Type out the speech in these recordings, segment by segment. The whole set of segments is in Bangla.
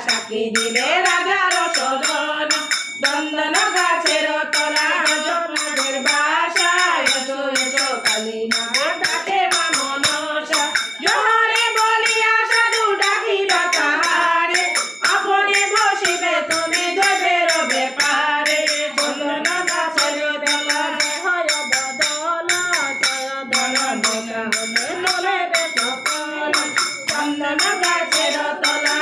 সাক্ষী দিবে রাজার সজন চন্দন গাছের তলা জগন্নাথের বাসা এসো এসো কালী নাগের ডাকে মা মনসা জোহরে বলিয়া সাধু ডাকিবা তাহারে আপনে বসিবে তুমি ধরবে রবে পারে চন্দন গাছের তলা হয় বদল জয় ধন ধন নলে সকল চন্দন গাছের তলা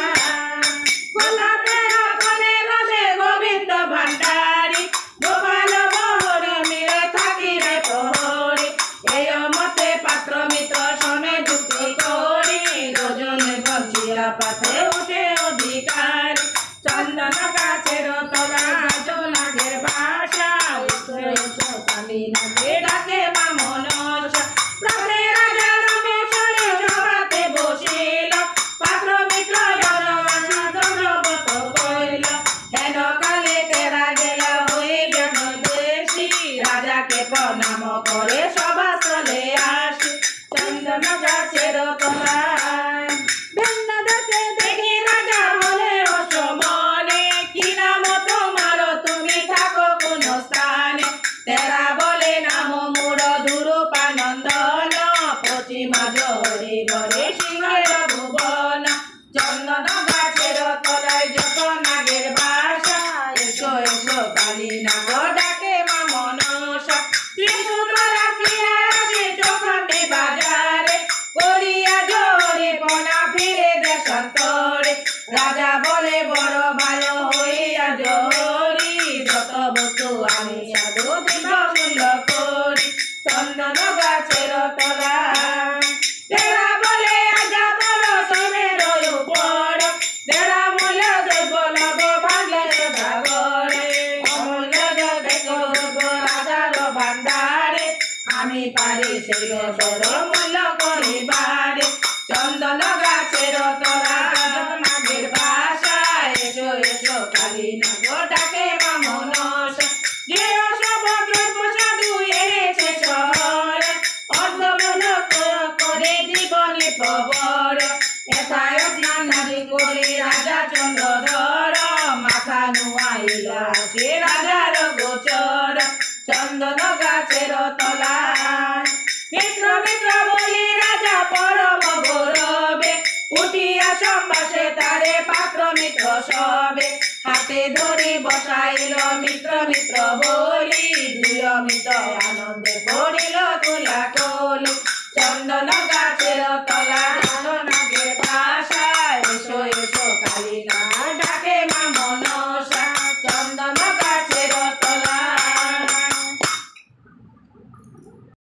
গোলাপের ফলে রসে গোবিন্দ ভান্ডারী গোপাল বহরে মিলে থাকি রে প্রহরী এই মতে পাত্র মিত্র শোনে যুক্তি করি রজনে বঞ্চিয়া পাথে উঠে অধিকারী চন্দন গাছের তলা জোনাগের বাসা এসো এসো কালী নাগে ডাকে মা মনসা প্রাণের রাজা রমেশরে সভাতে বসিল পাত্র মিত্র জনবাসী দণ্ডবত কইল হেন কালে তেরা গেল হয়ে জ্ঞান দেশী রাজাকে প্রণাম করে সভা চলে আসে চন্দন গাছের তলায় ভিন্ন দেশে দেখি রাজা হলে অসমনে কি নাম তোমার তুমি থাকো কোন স্থানে তেরা বলে নাম মোর ধুরুপানন্দন পশ্চিমা জহরে ঘরে সিংহের ভুবন চন্দন গাছের তলায় যত নাগের বাসা এসো এসো কালী নাগ ডাকে মা মনসা ত্রিশূল রাখিয়া আসে চৌখণ্ডে বাজারে করিয়া জোরে পনা ফিরে দেশান্তরে রাজা বলে বড় ভালো হইয়া জহরি যত বস্তু আমি সাধু দিব মূল্য করি চন্দন গাছের তলা তেরা বলে আজা বড় সবের উপর তেরা মূল্য দৈব লগ ভাগলে সাগরে অমূল্য দেখো রাজার ভান্ডারে আমি পারি সেই সর মূল্য করিবারে চন্দন গাছের তলা নাগের বাসা এসো এসো কালী নাগ ডাকে মা মনসা যে সব দ্রব্য সাধু এনেছে শহরে অর্ধমূল করে জীবনে প্রবর এথায় স্নানাদি করে রাজা চন্দ্রধর মাথা নুয়াইলা সে রাজার গোচর চন্দন গাছের তলায় মিত্র মিত্র বলি রাজা পরম গৌরবে উঠিয়া সম্ভাষে তারে পাত্র মিত্র সবে হাতে ধরি বসাইল মিত্র মিত্র বলি দুই মিত্র আনন্দে পড়িল তুলা কলি চন্দন গাছের তলা নাগের বাসা এসো এসো কালী নাগ ডাকে মা মন